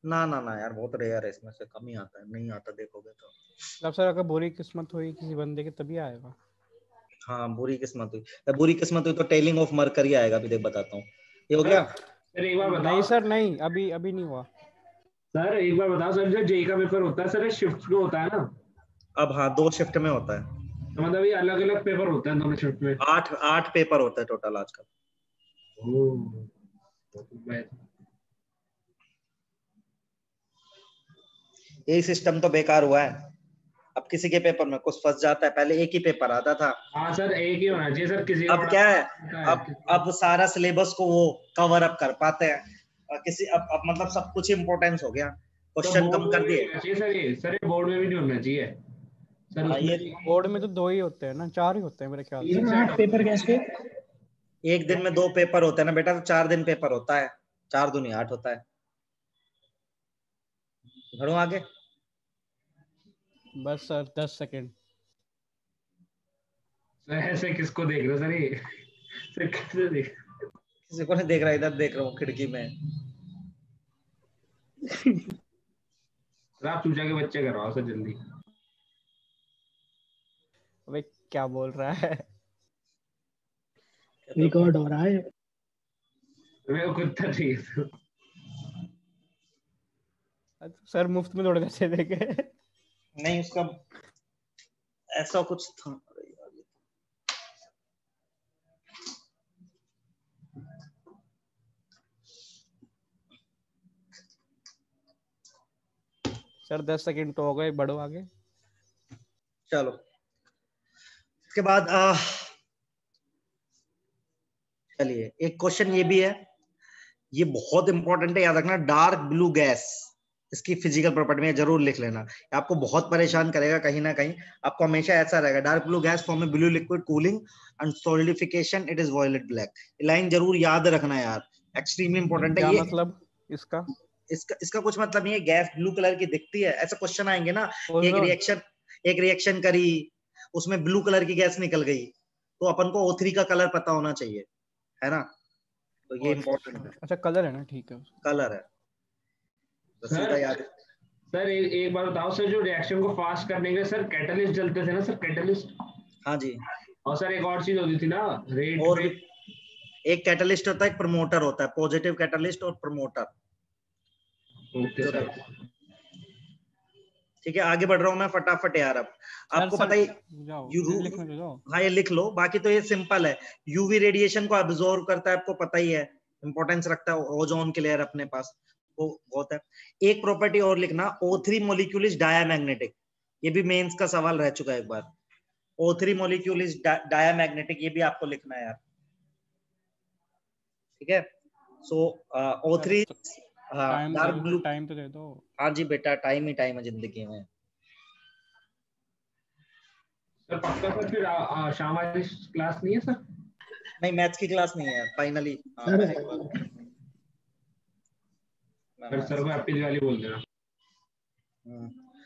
ना यार, बहुत रेयर है, इसमें से कम ही आता है, नहीं आता देखोगे तो। मतलब सर अगर बुरी किस्मत हुई किसी बंदे की तभी आएगा। हाँ बुरी किस्मत हुई, बुरी किस्मत हुई तो टेलिंग ऑफ मरकरी आएगा, अभी देख बताता हूँ। ये हो गया। सर एक बार बताओ। नहीं सर नहीं, अभी नहीं हुआ। सर एक बार बताओ सर, जो जेई का पेपर होता है सर, शिफ्ट में होता है ना? अब हाँ, 2 शिफ्ट में होता है, तो मतलब ये अलग अलग पेपर होते हैं दोनों शिफ्ट में? 8 पेपर होता है टोटल आजकल। यही सिस्टम तो बेकार हुआ है, अब किसी के पेपर में कुछ फंस जाता है, पहले एक ही पेपर आता था। हाँ सर एक ही होना चाहिए सर, किसी अब क्या है, अब सारा सिलेबस को वो कवर अप कर पाते हैं, किसी अब मतलब सब कुछ इंपॉर्टेंस हो गया, क्वेश्चन कम कर दिए। सर ये बोर्ड में भी नहीं होना चाहिए सर। हाँ, ये बोर्ड में तो 2 ही होते हैं ना, 4 ही होते हैं मेरे ख्याल से। 8 पेपर कैसे? एक दिन में 2 पेपर होते हैं ना बेटा, तो 4 दिन पेपर होता है, 4 दूनी 8 होता है। बढ़ो आगे। बस सर 10 सेकंड। ऐसे किसको देख रहे हो सर? ये सर किसको देख? किसी को नहीं देख रहा, इधर देख रहा हूँ खिड़की में। सर आप चूचा के बच्चे करवाओ सर जल्दी। अबे क्या बोल रहा है? रिकॉर्ड हो रहा है। मैं कुत्ता चाहिए सर मुफ्त में थोड़े पैसे देंगे। नहीं, उसका ऐसा कुछ था। सर 10 सेकंड तो हो गए, बढ़ो आगे। चलो इसके बाद चलिए एक क्वेश्चन ये भी है, ये बहुत इंपॉर्टेंट है, याद रखना। डार्क ब्लू गैस, इसकी फिजिकल प्रॉपर्टी में जरूर लिख लेना, आपको बहुत परेशान करेगा कहीं ना कहीं। आपको हमेशा ऐसा रहेगा, डार्क ब्लू गैस फॉर्म में blue liquid cooling and solidification, it is violet black. Line जरूर याद रखना यार, एक्सट्रीमली इंपॉर्टेंट है क्या ये। मतलब इसका? इसका कुछ मतलब नहीं है, गैस ब्लू कलर की दिखती है, ऐसे क्वेश्चन आएंगे ना। एक रिएक्शन करी, उसमें ब्लू कलर की गैस निकल गई, तो अपन को O3 का कलर पता होना चाहिए, है ना। तो ये इंपॉर्टेंट है। अच्छा कलर है ना, ठीक है। कलर है तो सीधा याद। सर एक बार बताओ सर, जो रिएक्शन को फास्ट करने के सर कैटलिस्ट जलते थे ना सर, कैटलिस्ट? हाँ जी। और सर एक और चीज होती थी ना, रेट और भी एक कैटलिस्ट होता है, एक प्रमोटर होता है, पॉजिटिव कैटलिस्ट और प्रमोटर। Okay sir. ठीक है, आगे बढ़ रहा हूं मैं फटाफट यार। अब आपको पता ही, हाँ ये लिख लो, बाकी तो ये सिंपल है। यूवी रेडिएशन को अब्सॉर्ब करता है, आपको पता ही है, इंपॉर्टेंस रखता है ओजोन के लेयर अपने पास, वो बहुत है। एक प्रॉपर्टी और लिखना, O3 मॉलिक्यूल इज डायामैग्नेटिक, ये भी मेंस का सवाल रह चुका है एक बार। O3 मॉलिक्यूल इज डायामैग्नेटिक, ये भी आपको लिखना है यार, ठीक है। सो O3 डार्क ब्लू। टाइम तो दे दो। हाँ जी बेटा, टाइम ही टाइम है जिंदगी में। सर पक्का सर, फिर शाम वाली क्लास नहीं है सर? नहीं मैथ्स की क्लास नहीं है फाइनली। सर को हैप्पी दिवाली बोल देना।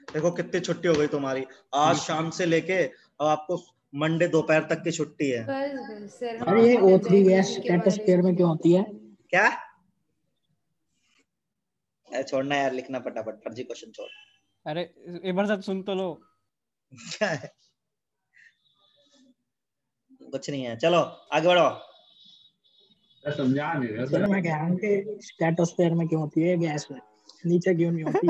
देखो कितनी छुट्टी हो गई तुम्हारी, आज शाम से लेके अब आपको मंडे दोपहर तक की छुट्टी है। बस सर हम अरे ये बात कर O3 रहे हैं गैस किसी के स्ट्रेटोस्फेयर बारे में क्यों होती है? क्या? छोड़ना यार, लिखना फटाफट, फर्जी क्वेश्चन छोड़। अरे एक बार सर सुन तो लो। क्या है? कुछ नहीं है, चलो आगे बढ़ो। समझा नहीं रहे सर मैं कह रहा हूँ कि स्ट्रेटोस्फेयर में क्यों होती है गैस, नीचे क्यों नहीं होती?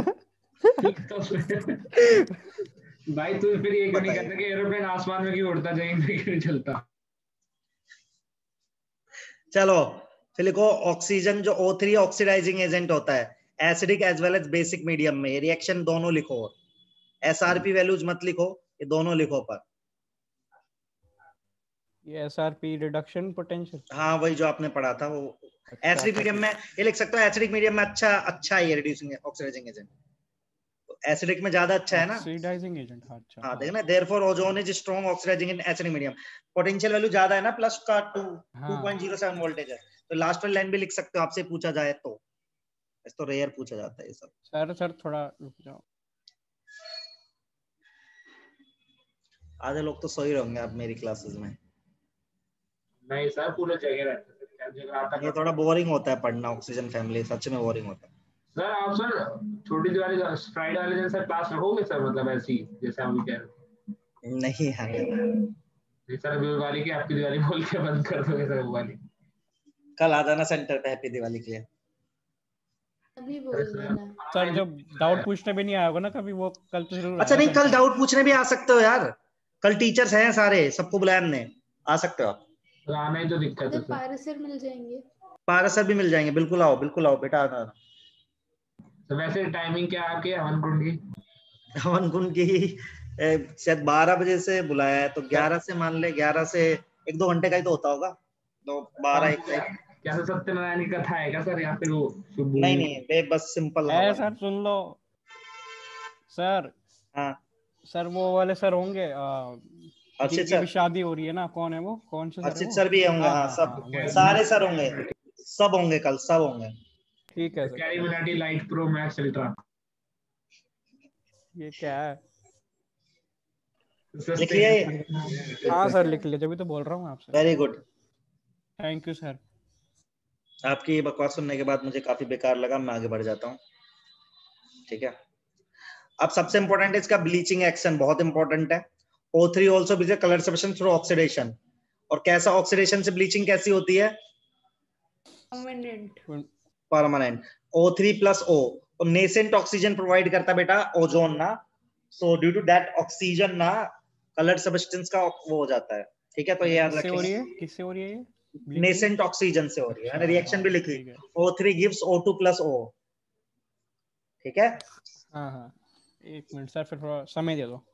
भाई तू फिर ये क्यों नहीं कहता कि एरोप्लेन आसमान में क्यों उड़ता, जमीन पे क्यों नहीं चलता? चलो फिर लिखो, ऑक्सीजन जो O3 ऑक्सीडाइजिंग एजेंट होता है, acidic as well as basic medium में। ये रिएक्शन दोनों लिखो, SRP वैल्यूज मत लिखो, ये दोनों लिखो पर। ये SRP रिडक्शन पोटेंशियल। हाँ वही जो आपने पढ़ा था वो। एसिडिक मीडियम में ये लिख सकते हो, एसिडिक मीडियम में अच्छा है ये रिड्यूसिंग ऑक्सीडाइजिंग एजेंट, तो एसिडिक में ज्यादा अच्छा है ना। ऑक्सीडाइजिंग एजेंट, अच्छा। हाँ देखना, therefore ozone is strong oxidizing in acidic medium. Potential value ज्यादा है ना, प्लस का 2.07 वोल्टेज है, तो लास्ट वाली लाइन भी लिख सकते हो आपसे पूछा जाए तो। इस तो रेयर पूछा जाता है ये सब। सर थोड़ा रुक जाओ। आधे लोग तो सो ही रहेंगे अब मेरी क्लासेस में। नहीं सर पूरा जगह रहता है, क्या जगह आता ये थोड़ा बोरिंग होता है पढ़ना, ऑक्सीजन फैमिली सच में बोरिंग होता है। सर आप सर छोटी दिवाली फ्राइडे वाले दिन सर क्लास रखोगे सर, मतलब ऐसी जैसे हम कह रहे थे? नहीं है सर अभी दिवाली की आपकी दिवाली बोल के बंद कर दोगे सर दिवाली? कल आ जाना सेंटर पे हैप्पी दिवाली के लिए। अभी बोल देना सर जब डाउट पूछने भी नहीं आया होगा ना कभी, वो कल तो जरूर अच्छा आना नहीं, कल सेंटर। डाउट पूछने भी आ सकते हो यार, कल टीचर्स हैं सारे, सबको बुलाया हमने, आ सकते हो आप। तो आना ही तो दिक्कत है सर। पारस सर मिल जाएंगे। पारस सर भी मिल जाएंगे, बिल्कुल आओ बेटा आना। तो वैसे टाइमिंग क्या है आपके हवन कुंड की? हवन कुंड की शायद 12 बजे से बुलाया है, तो 11 से मान ले, 11 से 1-2 घंटे का ही तो होता होगा, तो 12-1 क्या सर सत्यनारायण की कथा है क्या सर, या फिर वो नहीं बस सिंपल हवन। सर सुन लो सर। हाँ सर वो वाले सर होंगे अर्चित जिनकी भी सर, शादी हो रही है ना, कौन है वो, कौन से सर है अर्चित वो? सर भी होंगे। हाँ सब वही। सारे सर होंगे, सब होंगे कल, सब होंगे। ठीक है sir. CarryMinati light pro max ultra. ये क्या है? लिख लिया? हाँ सर लिख लिया, जब तो बोल रहा हूँ आपसे। Very good. Thank you sir. आपकी ये बकवास सुनने के बाद मुझे काफी बेकार लगा, मैं आगे बढ़ जाता हूँ, ठीक है। अब सबसे इंपॉर्टेंट है इसका ब्लीचिंग एक्शन, बहुत इंपॉर्टेंट है। O3 also breach colour substance through oxidation. और कैसा ऑक्सीडेशन से ब्लीचिंग कैसी होती है? परमानेंट। O3+O और नेसेंट ऑक्सीजन प्रोवाइड करता बेटा ओजोन ना, so due to that oxygen ना कलर सब्सटेंस का वो हो जाता है, ठीक है। तो ये याद किससे हो रही रखिए, है, किससे हो रही है ये? नेसेंट ऑक्सीजन से हो रही है। मैंने रिएक्शन भी लिखी, O3 गिव्स O2+O, ठीक है। हाँ एक मिनट सर, फिर थोड़ा समय दे दो।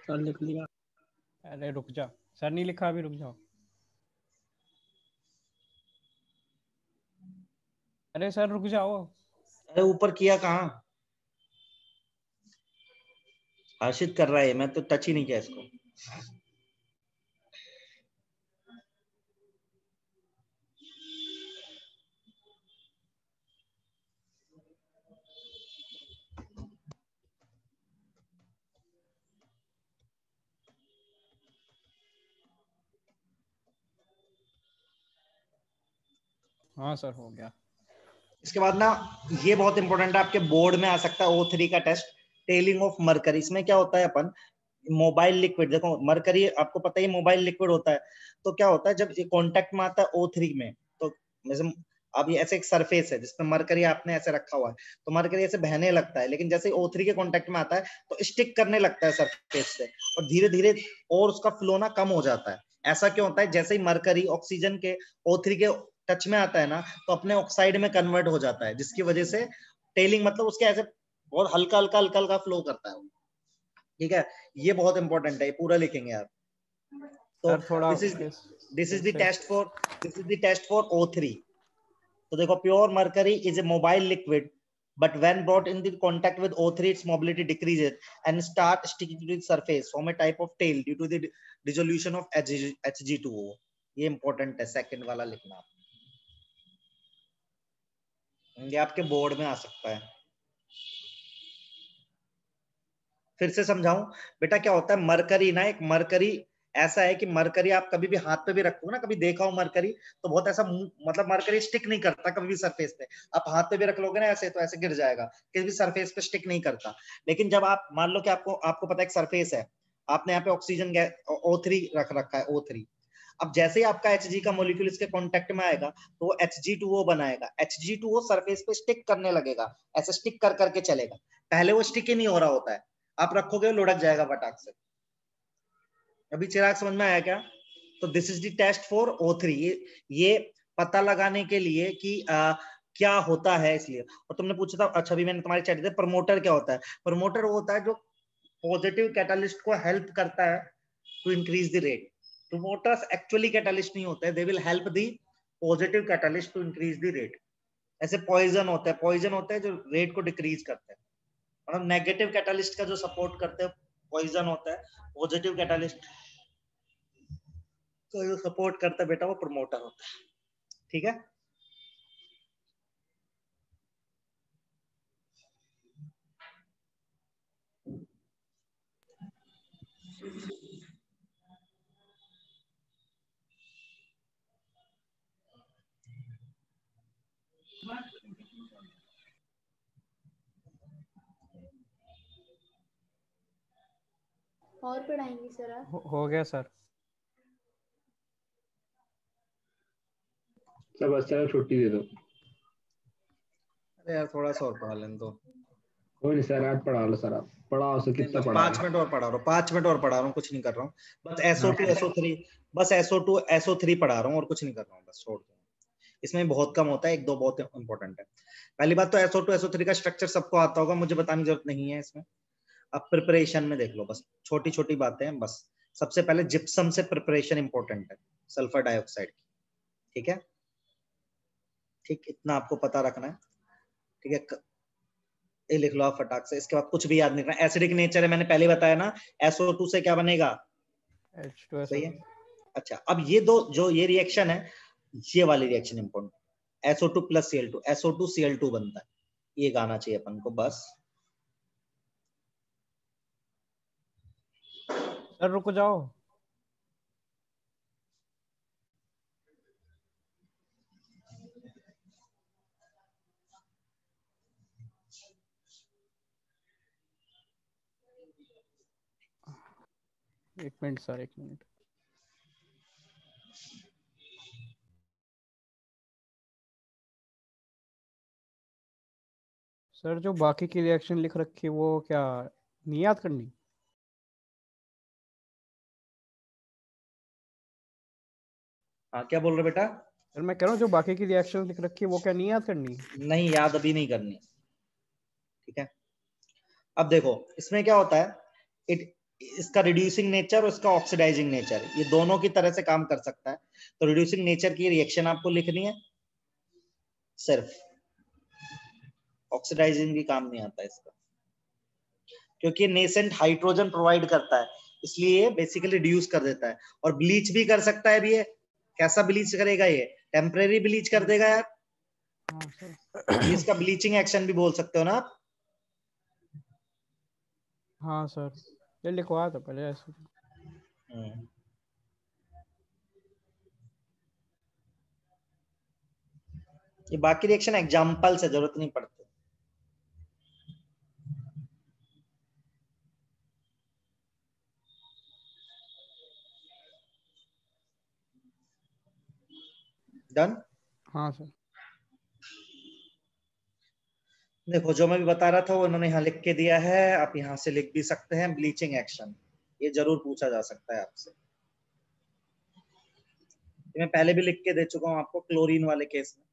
सर लिख लिया? अरे रुक जा सर, नहीं लिखा अभी, रुक जाओ। अरे सर रुक जाओ। अरे ऊपर किया कहाँ? हर्षित कर रहा है, मैं तो टच ही नहीं किया इसको। हाँ सर हो गया। इसके बाद ना ये बहुत इंपॉर्टेंट है, आपके बोर्ड में आ सकता है O3 का टेस्ट, टेलिंग ऑफ मरकरी। इसमें क्या होता है, अपन मोबाइल लिक्विड, देखो मरकरी आपको पता ही मोबाइल लिक्विड होता है, तो क्या होता है जब ये कांटेक्ट में आता है O3 में, तो जैसे अब ये ऐसे एक सरफेस है जिसमें मरकरी आपने ऐसे रखा हुआ है, तो मरकरी ऐसे बहने लगता है, लेकिन जैसे O3 के कांटेक्ट में आता है तो स्टिक करने लगता है सरफेस से, और धीरे धीरे और उसका फ्लो ना कम हो जाता है। ऐसा क्यों होता है? जैसे ही मरकरी ऑक्सीजन के O3 के टच में आता है ना, तो अपने ऑक्साइड में कन्वर्ट हो जाता है, जिसकी वजह से टेलिंग मतलब उसके ऐसे बहुत हल्का हल्का हल्का हल्का फ्लो करता है। ठीक है, ये बहुत इंपॉर्टेंट है, ये पूरा लिखेंगे आप। तो सर थोड़ा this is the test for O3। तो देखो, pure mercury is a mobile liquid, but when brought in the contact with O3, its mobility decreases and start sticking to the surface, form a type of tail due to the dissolution of Hg2O। ये important है, second वाला लिखना, ये आपके board में आ सकता है। फिर से समझाऊं बेटा, क्या होता है मरकरी ना, एक मरकरी ऐसा है कि मरकरी आप कभी भी हाथ पे भी रखोगे ना, कभी देखा हो मरकरी, तो बहुत ऐसा मतलब मरकरी स्टिक नहीं करता कभी भी सरफेस पे। आप हाथ पे भी रख लोगे ना ऐसे, तो ऐसे गिर जाएगा, किसी भी सरफेस पे स्टिक नहीं करता। लेकिन जब आप मान लो कि आपको पता है एक सरफेस है, आपने यहाँ पे ऑक्सीजन O3 रख रखा है, O3। अब जैसे ही आपका Hg का मॉलिक्यूल इसके कांटेक्ट में आएगा, तो वो Hg2O बनाएगा। Hg2O सरफेस पे स्टिक करने लगेगा, ऐसे स्टिक कर करके चलेगा। पहले वो स्टिक ही नहीं हो रहा होता है, आप रखोगे लुढ़क जाएगा फटाक से। अभी चिराग समझ में आया क्या? तो this is the test for O3। ये पता लगाने के लिए कि क्या होता है, इसलिए। और तुमने पूछा था, अच्छा भी मैंने तुम्हारी चैट दी, प्रमोटर क्या होता है? प्रमोटर वो होता है जो पॉजिटिव कैटालिस्ट को हेल्प करता है to increase the rate. Promoters actually catalyst नहीं होते, they will help the positive catalyst to increase the rate. ऐसे पॉइजन होता है जो रेट को डिक्रीज करते हैं, मतलब नेगेटिव कैटालिस्ट का जो सपोर्ट करते हैं पॉइजन होता है, पॉजिटिव कैटालिस्ट का जो सपोर्ट करता है बेटा वो प्रमोटर होता है। ठीक है, और पढ़ाएंगे सर आप? हो गया सर। सब अच्छा, छुट्टी दे दो। अरे यार थोड़ा सा और पढ़ा लें तो। कोई नहीं सर, आज पढ़ा लो सर, आप पढ़ाओ से नहीं, कितना बस पढ़ा 5 मिनट और पढ़ा रहा हूँ, 5 मिनट और पढ़ा रहा हूँ, कुछ नहीं कर रहा हूँ। बस SO2 हाँ SO3, बस SO2 SO3 पढ़ा रहा हूँ और कुछ नहीं कर रहा हूँ, बस छोड़ दो। इसमें बहुत कम होता है, एक दो बहुत इंपॉर्टेंट है। पहली बात तो SO2 SO3 का स्ट्रक्चर सबको आता होगा, मुझे बताने की जरूरत नहीं है इसमें। अब प्रिपरेशन में देख लो, बस छोटी छोटी बातें हैं बस। सबसे पहले जिप्सम से प्रिपरेशन इंपॉर्टेंट है, सल्फर डाइऑक्साइड की। ठीक है, ठीक, इतना आपको पता रखना है। ठीक है, ये लिख लो आप फटाक से, इसके बाद कुछ भी याद नहीं रखना। एसिडिक नेचर है, मैंने पहले बताया ना, SO2 से क्या बनेगा? H2SO2। सही है। अच्छा, अब ये दो जो ये रिएक्शन है, ये वाली reaction important, SO2 plus Cl2, SO2 Cl2 बनता है, ये गाना चाहिए अपन को बस। सर रुको जाओ। एक मिनट सर, एक मिनट। सर जो बाकी की रिएक्शन लिख रखी है वो क्या नहीं याद करनी? हाँ, क्या बोल रहे बेटा? सर मैं कह रहा हूँ जो बाकी की रिएक्शन लिख रखी है वो क्या नहीं याद करनी? नहीं, याद अभी नहीं करनी। ठीक है, अब देखो इसमें क्या होता है, इसका रिड्यूसिंग नेचर और इसका ऑक्सीडाइजिंग नेचर, ये दोनों की तरह से काम कर सकता है। तो रिड्यूसिंग नेचर की रिएक्शन आपको लिखनी है सिर्फ, ऑक्सीडाइजिंग भी काम नहीं आता इसका, क्योंकि नेसेंट हाइड्रोजन प्रोवाइड करता है, इसलिए बेसिकली रिड्यूस कर देता है। और ब्लीच भी कर सकता है भी ये। कैसा ब्लीच करेगा? ये टेम्परेरी ब्लीच कर देगा यार, हाँ सर। इसका ब्लीचिंग एक्शन भी बोल सकते हो ना आप। हाँ सर, ये लिखवाया था पहले ऐसे। ये बाकी रिएक्शन एग्जांपल से जरूरत नहीं पड़ती। डन? हाँ सर। देखो जो मैं भी बता रहा था वो इन्होंने यहाँ लिख के दिया है, आप यहाँ से लिख भी सकते हैं ब्लीचिंग एक्शन, ये जरूर पूछा जा सकता है आपसे। ये मैं पहले भी लिख के दे चुका हूँ आपको क्लोरीन वाले केस में।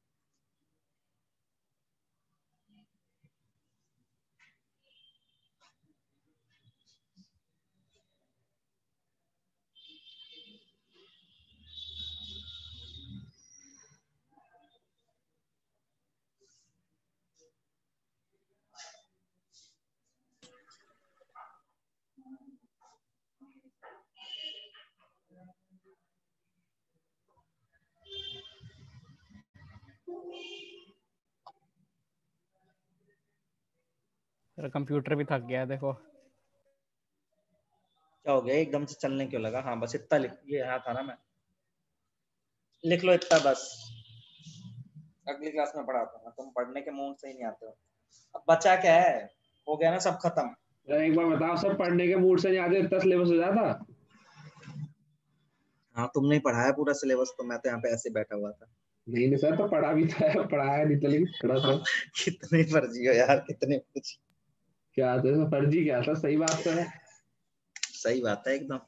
मेरा कंप्यूटर भी थक गया है देखो। क्या हो गया एकदम से चलने क्यों लगा? हाँ बस इतना लिख, ये यहाँ था ना, मैं लिख लो इतना बस, अगली क्लास में पढ़ाता हूँ, तुम पढ़ने के मूड से ही नहीं आते हो। अब बचा क्या है, हो गया ना सब खत्म। एक बार बताओ, सब पढ़ने के मूड से नहीं आते, इतना सिलेबस हो जाता। हाँ तुमने ही पढ़ाया पूरा सिलेबस, तो मैं तो यहाँ पे ऐसे बैठा हुआ था। नहीं सर, तो पढ़ा भी था, पढ़ाया नहीं तो, लेकिन पढ़ा था। कितने फर्जी हो यार, कितने कुछ। क्या था फर्जी, क्या था? सही बात तो है। सही बात है एकदम।